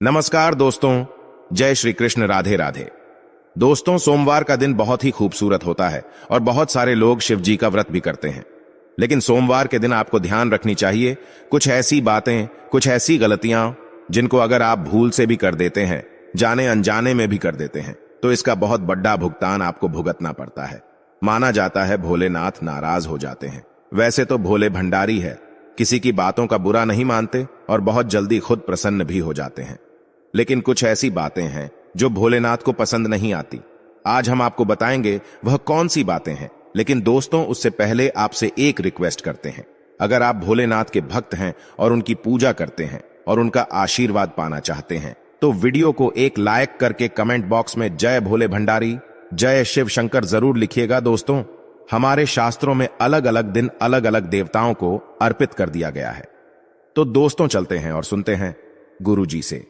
नमस्कार दोस्तों, जय श्री कृष्ण, राधे राधे। दोस्तों, सोमवार का दिन बहुत ही खूबसूरत होता है और बहुत सारे लोग शिव जी का व्रत भी करते हैं। लेकिन सोमवार के दिन आपको ध्यान रखनी चाहिए कुछ ऐसी बातें, कुछ ऐसी गलतियां जिनको अगर आप भूल से भी कर देते हैं, जाने अनजाने में भी कर देते हैं, तो इसका बहुत बड़ा भुगतान आपको भुगतना पड़ता है। माना जाता है भोलेनाथ नाराज हो जाते हैं। वैसे तो भोले भंडारी है, किसी की बातों का बुरा नहीं मानते और बहुत जल्दी खुद प्रसन्न भी हो जाते हैं। लेकिन कुछ ऐसी बातें हैं जो भोलेनाथ को पसंद नहीं आती। आज हम आपको बताएंगे वह कौन सी बातें हैं। लेकिन दोस्तों, उससे पहले आपसे एक रिक्वेस्ट करते हैं। अगर आप भोलेनाथ के भक्त हैं और उनकी पूजा करते हैं और उनका आशीर्वाद पाना चाहते हैं, तो वीडियो को एक लाइक करके कमेंट बॉक्स में जय भोले भंडारी, जय शिव शंकर जरूर लिखिएगा। दोस्तों, हमारे शास्त्रों में अलग अलग दिन अलग अलग देवताओं को अर्पित कर दिया गया है। तो दोस्तों, चलते हैं और सुनते हैं गुरु जी से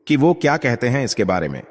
कि वो क्या कहते हैं इसके बारे में।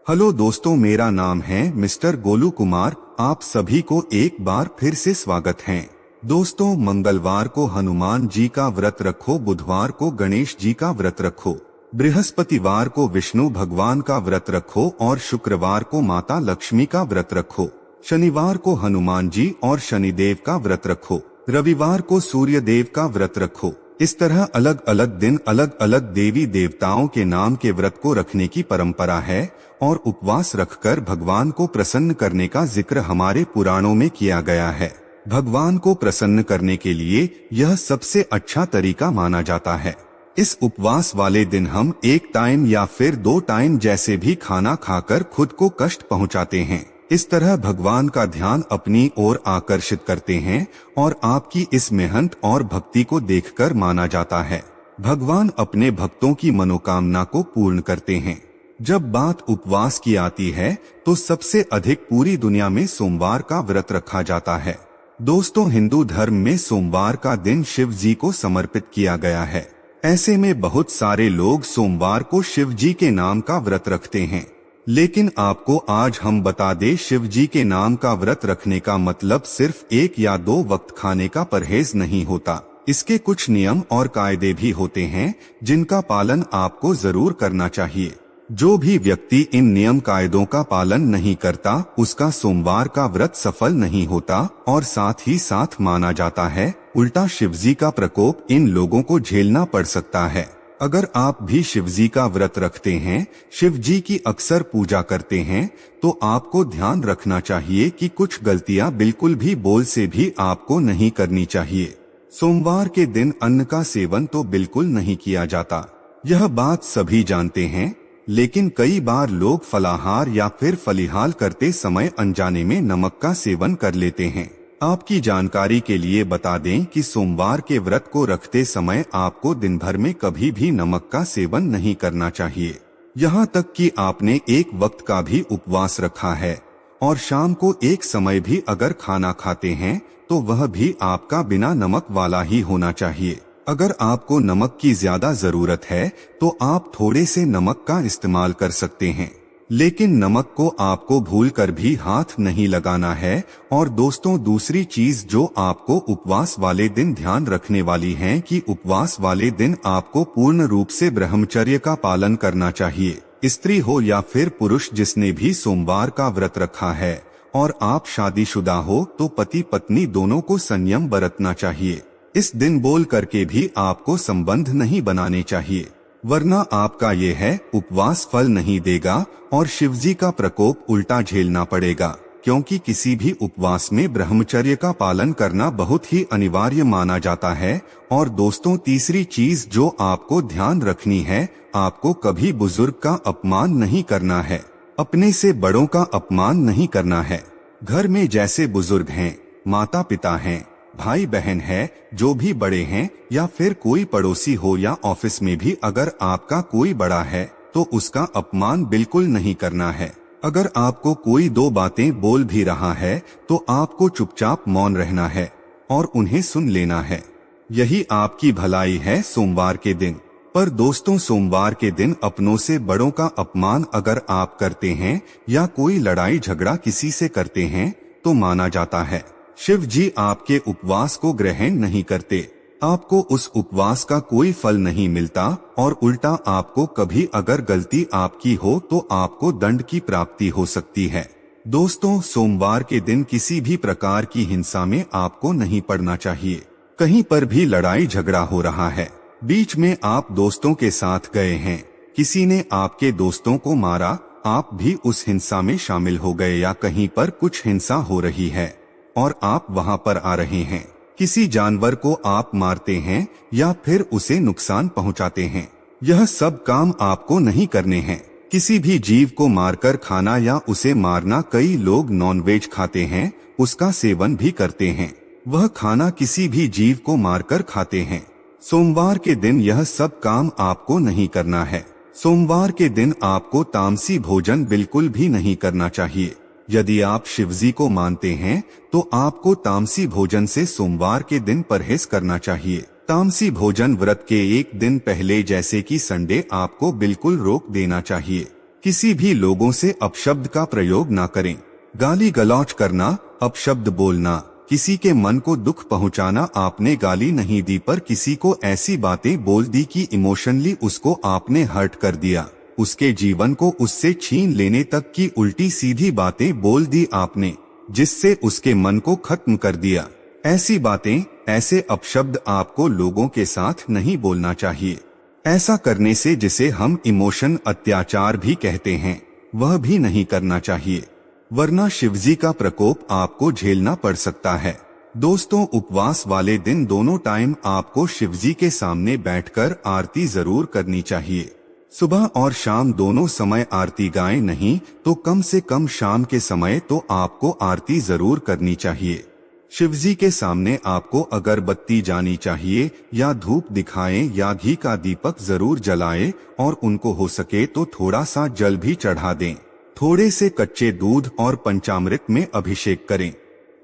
हेलो दोस्तों, मेरा नाम है मिस्टर गोलू कुमार। आप सभी को एक बार फिर से स्वागत है। दोस्तों, मंगलवार को हनुमान जी का व्रत रखो, बुधवार को गणेश जी का व्रत रखो, बृहस्पतिवार को विष्णु भगवान का व्रत रखो और शुक्रवार को माता लक्ष्मी का व्रत रखो। शनिवार को हनुमान जी और शनिदेव का व्रत रखो। रविवार को सूर्य देव का व्रत रखो। इस तरह अलग अलग दिन अलग अलग देवी देवताओं के नाम के व्रत को रखने की परंपरा है और उपवास रखकर भगवान को प्रसन्न करने का जिक्र हमारे पुराणों में किया गया है। भगवान को प्रसन्न करने के लिए यह सबसे अच्छा तरीका माना जाता है। इस उपवास वाले दिन हम एक टाइम या फिर 2 टाइम जैसे भी खाना खाकर खुद को कष्ट पहुंचाते हैं। इस तरह भगवान का ध्यान अपनी ओर आकर्षित करते हैं और आपकी इस मेहनत और भक्ति को देखकर माना जाता है भगवान अपने भक्तों की मनोकामना को पूर्ण करते हैं। जब बात उपवास की आती है तो सबसे अधिक पूरी दुनिया में सोमवार का व्रत रखा जाता है। दोस्तों, हिंदू धर्म में सोमवार का दिन शिव जी को समर्पित किया गया है। ऐसे में बहुत सारे लोग सोमवार को शिव जी के नाम का व्रत रखते हैं। लेकिन आपको आज हम बता दें, शिव जी के नाम का व्रत रखने का मतलब सिर्फ 1 या 2 वक्त खाने का परहेज नहीं होता। इसके कुछ नियम और कायदे भी होते हैं जिनका पालन आपको जरूर करना चाहिए। जो भी व्यक्ति इन नियम कायदों का पालन नहीं करता, उसका सोमवार का व्रत सफल नहीं होता और साथ ही साथ माना जाता है उल्टा शिवजी का प्रकोप इन लोगों को झेलना पड़ सकता है। अगर आप भी शिवजी का व्रत रखते हैं, शिव जी की अक्सर पूजा करते हैं, तो आपको ध्यान रखना चाहिए कि कुछ गलतियां बिल्कुल भी बोल से भी आपको नहीं करनी चाहिए। सोमवार के दिन अन्न का सेवन तो बिल्कुल नहीं किया जाता, यह बात सभी जानते हैं। लेकिन कई बार लोग फलाहार या फिर फलिहाल करते समय अनजाने में नमक का सेवन कर लेते हैं। आपकी जानकारी के लिए बता दें कि सोमवार के व्रत को रखते समय आपको दिन भर में कभी भी नमक का सेवन नहीं करना चाहिए। यहाँ तक कि आपने एक वक्त का भी उपवास रखा है और शाम को एक समय भी अगर खाना खाते हैं तो वह भी आपका बिना नमक वाला ही होना चाहिए। अगर आपको नमक की ज्यादा जरूरत है तो आप थोड़े से नमक का इस्तेमाल कर सकते हैं, लेकिन नमक को आपको भूलकर भी हाथ नहीं लगाना है। और दोस्तों, दूसरी चीज जो आपको उपवास वाले दिन ध्यान रखने वाली है कि उपवास वाले दिन आपको पूर्ण रूप से ब्रह्मचर्य का पालन करना चाहिए। स्त्री हो या फिर पुरुष, जिसने भी सोमवार का व्रत रखा है और आप शादीशुदा हो तो पति पत्नी दोनों को संयम बरतना चाहिए। इस दिन बोल करके भी आपको संबंध नहीं बनाने चाहिए, वरना आपका ये है उपवास फल नहीं देगा और शिवजी का प्रकोप उल्टा झेलना पड़ेगा। क्योंकि किसी भी उपवास में ब्रह्मचर्य का पालन करना बहुत ही अनिवार्य माना जाता है। और दोस्तों, तीसरी चीज जो आपको ध्यान रखनी है, आपको कभी बुजुर्ग का अपमान नहीं करना है, अपने से बड़ों का अपमान नहीं करना है। घर में जैसे बुजुर्ग हैं, माता पिता हैं, भाई बहन है, जो भी बड़े हैं, या फिर कोई पड़ोसी हो या ऑफिस में भी अगर आपका कोई बड़ा है तो उसका अपमान बिल्कुल नहीं करना है। अगर आपको कोई 2 बातें बोल भी रहा है तो आपको चुपचाप मौन रहना है और उन्हें सुन लेना है। यही आपकी भलाई है सोमवार के दिन। पर दोस्तों, सोमवार के दिन अपनों से बड़ों का अपमान अगर आप करते हैं या कोई लड़ाई झगड़ा किसी से करते हैं तो माना जाता है शिव जी आपके उपवास को ग्रहण नहीं करते। आपको उस उपवास का कोई फल नहीं मिलता और उल्टा आपको कभी अगर गलती आपकी हो तो आपको दंड की प्राप्ति हो सकती है। दोस्तों, सोमवार के दिन किसी भी प्रकार की हिंसा में आपको नहीं पड़ना चाहिए। कहीं पर भी लड़ाई झगड़ा हो रहा है, बीच में आप दोस्तों के साथ गए हैं, किसी ने आपके दोस्तों को मारा, आप भी उस हिंसा में शामिल हो गए, या कहीं पर कुछ हिंसा हो रही है और आप वहां पर आ रहे हैं, किसी जानवर को आप मारते हैं या फिर उसे नुकसान पहुंचाते हैं, यह सब काम आपको नहीं करने हैं। किसी भी जीव को मारकर खाना या उसे मारना, कई लोग नॉनवेज खाते हैं, उसका सेवन भी करते हैं, वह खाना किसी भी जीव को मारकर खाते हैं। सोमवार के दिन यह सब काम आपको नहीं करना है। सोमवार के दिन आपको तामसी भोजन बिल्कुल भी नहीं करना चाहिए। यदि आप शिवजी को मानते हैं तो आपको तामसी भोजन से सोमवार के दिन परहेज करना चाहिए। तामसी भोजन व्रत के एक दिन पहले जैसे कि संडे आपको बिल्कुल रोक देना चाहिए। किसी भी लोगों से अपशब्द का प्रयोग ना करें। गाली गलौज करना, अपशब्द बोलना, किसी के मन को दुख पहुंचाना। आपने गाली नहीं दी पर किसी को ऐसी बातें बोल दी कि इमोशनली उसको आपने हर्ट कर दिया, उसके जीवन को उससे छीन लेने तक की उल्टी सीधी बातें बोल दी आपने, जिससे उसके मन को खत्म कर दिया। ऐसी बातें, ऐसे अपशब्द आपको लोगों के साथ नहीं बोलना चाहिए। ऐसा करने से जिसे हम इमोशन अत्याचार भी कहते हैं, वह भी नहीं करना चाहिए, वरना शिवजी का प्रकोप आपको झेलना पड़ सकता है। दोस्तों, उपवास वाले दिन दोनों टाइम आपको शिवजी के सामने बैठकर आरती जरूर करनी चाहिए। सुबह और शाम दोनों समय आरती गाएं नहीं तो कम से कम शाम के समय तो आपको आरती जरूर करनी चाहिए। शिवजी के सामने आपको अगरबत्ती जानी चाहिए या धूप दिखाएं या घी का दीपक जरूर जलाएं और उनको हो सके तो थोड़ा सा जल भी चढ़ा दें। थोड़े से कच्चे दूध और पंचामृत में अभिषेक करें।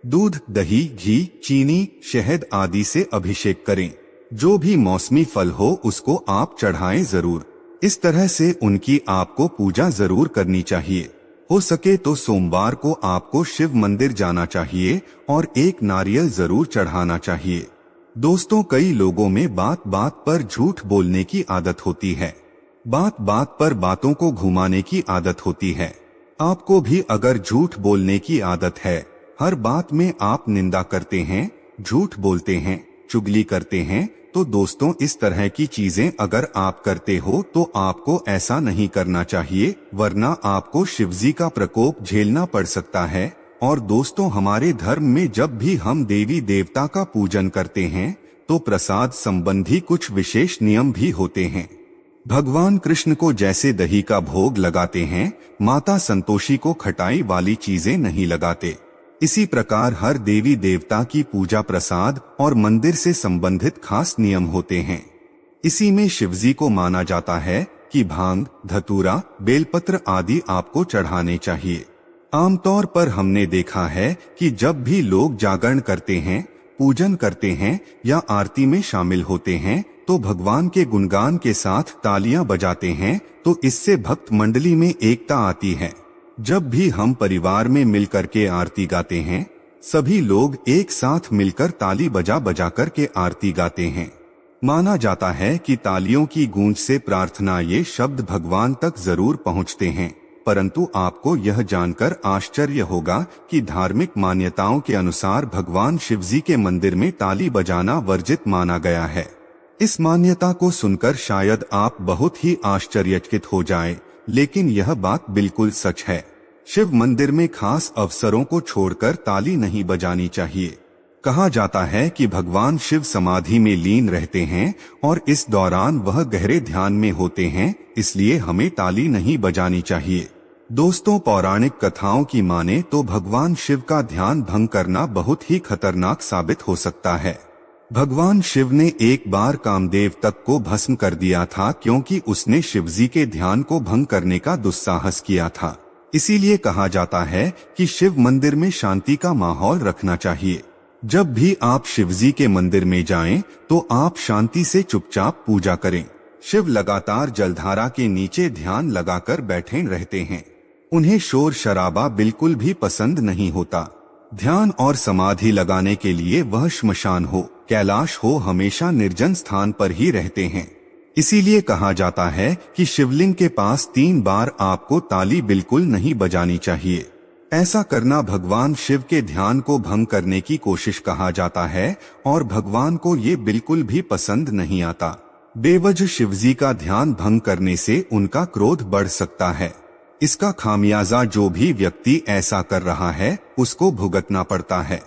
दूध, दही, घी, चीनी, शहद आदि से अभिषेक करें। जो भी मौसमी फल हो उसको आप चढ़ाएं जरूर। इस तरह से उनकी आपको पूजा जरूर करनी चाहिए। हो सके तो सोमवार को आपको शिव मंदिर जाना चाहिए और एक नारियल जरूर चढ़ाना चाहिए। दोस्तों, कई लोगों में बात बात पर झूठ बोलने की आदत होती है। बात बात पर बातों को घुमाने की आदत होती है। आपको भी अगर झूठ बोलने की आदत है, हर बात में आप निंदा करते हैं, झूठ बोलते हैं, चुगली करते हैं, तो दोस्तों इस तरह की चीजें अगर आप करते हो तो आपको ऐसा नहीं करना चाहिए, वरना आपको शिवजी का प्रकोप झेलना पड़ सकता है। और दोस्तों, हमारे धर्म में जब भी हम देवी देवता का पूजन करते हैं तो प्रसाद संबंधी कुछ विशेष नियम भी होते हैं। भगवान कृष्ण को जैसे दही का भोग लगाते हैं, माता संतोषी को खटाई वाली चीजें नहीं लगाते। इसी प्रकार हर देवी देवता की पूजा प्रसाद और मंदिर से संबंधित खास नियम होते हैं। इसी में शिवजी को माना जाता है कि भांग, धतूरा, बेलपत्र आदि आपको चढ़ाने चाहिए। आमतौर पर हमने देखा है कि जब भी लोग जागरण करते हैं, पूजन करते हैं या आरती में शामिल होते हैं तो भगवान के गुणगान के साथ तालियां बजाते हैं, तो इससे भक्त मंडली में एकता आती है। जब भी हम परिवार में मिलकर के आरती गाते हैं, सभी लोग एक साथ मिलकर ताली बजा बजा कर के आरती गाते हैं। माना जाता है कि तालियों की गूंज से प्रार्थना ये शब्द भगवान तक जरूर पहुंचते हैं। परंतु आपको यह जानकर आश्चर्य होगा कि धार्मिक मान्यताओं के अनुसार भगवान शिवजी के मंदिर में ताली बजाना वर्जित माना गया है। इस मान्यता को सुनकर शायद आप बहुत ही आश्चर्यचकित हो जाएं, लेकिन यह बात बिल्कुल सच है। शिव मंदिर में खास अवसरों को छोड़कर ताली नहीं बजानी चाहिए। कहा जाता है कि भगवान शिव समाधि में लीन रहते हैं और इस दौरान वह गहरे ध्यान में होते हैं, इसलिए हमें ताली नहीं बजानी चाहिए। दोस्तों, पौराणिक कथाओं की माने तो भगवान शिव का ध्यान भंग करना बहुत ही खतरनाक साबित हो सकता है। भगवान शिव ने एक बार कामदेव तक को भस्म कर दिया था, क्योंकि उसने शिवजी के ध्यान को भंग करने का दुस्साहस किया था। इसीलिए कहा जाता है कि शिव मंदिर में शांति का माहौल रखना चाहिए। जब भी आप शिवजी के मंदिर में जाएं, तो आप शांति से चुपचाप पूजा करें। शिव लगातार जलधारा के नीचे ध्यान लगाकर बैठे रहते हैं। उन्हें शोर शराबा बिल्कुल भी पसंद नहीं होता। ध्यान और समाधि लगाने के लिए वह श्मशान हो, कैलाश हो, हमेशा निर्जन स्थान पर ही रहते हैं। इसीलिए कहा जाता है कि शिवलिंग के पास 3 बार आपको ताली बिल्कुल नहीं बजानी चाहिए। ऐसा करना भगवान शिव के ध्यान को भंग करने की कोशिश कहा जाता है और भगवान को ये बिल्कुल भी पसंद नहीं आता। बेवजह शिवजी का ध्यान भंग करने से उनका क्रोध बढ़ सकता है। इसका खामियाजा जो भी व्यक्ति ऐसा कर रहा है उसको भुगतना पड़ता है।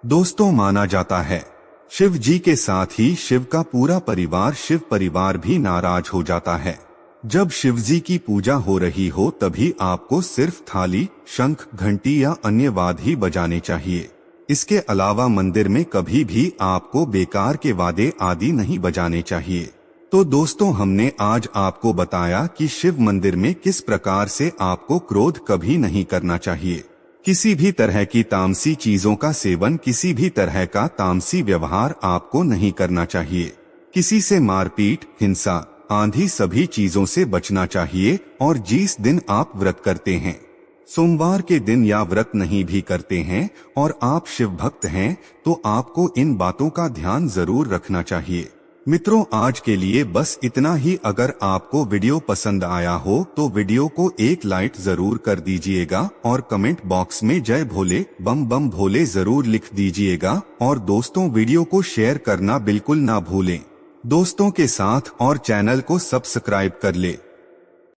दोस्तों, माना जाता है शिव जी के साथ ही शिव का पूरा परिवार, शिव परिवार भी नाराज हो जाता है। जब शिव जी की पूजा हो रही हो तभी आपको सिर्फ थाली, शंख, घंटी या अन्य वाद्य ही बजाने चाहिए। इसके अलावा मंदिर में कभी भी आपको बेकार के वाद्य आदि नहीं बजाने चाहिए। तो दोस्तों, हमने आज आपको बताया कि शिव मंदिर में किस प्रकार से आपको क्रोध कभी नहीं करना चाहिए। किसी भी तरह की तामसी चीजों का सेवन, किसी भी तरह का तामसी व्यवहार आपको नहीं करना चाहिए। किसी से मारपीट, हिंसा आदि सभी चीजों से बचना चाहिए। और जिस दिन आप व्रत करते हैं, सोमवार के दिन या व्रत नहीं भी करते हैं और आप शिव भक्त हैं तो आपको इन बातों का ध्यान जरूर रखना चाहिए। मित्रों, आज के लिए बस इतना ही। अगर आपको वीडियो पसंद आया हो तो वीडियो को एक लाइक जरूर कर दीजिएगा और कमेंट बॉक्स में जय भोले बम बम भोले जरूर लिख दीजिएगा। और दोस्तों, वीडियो को शेयर करना बिल्कुल ना भूलें दोस्तों के साथ, और चैनल को सब्सक्राइब कर ले।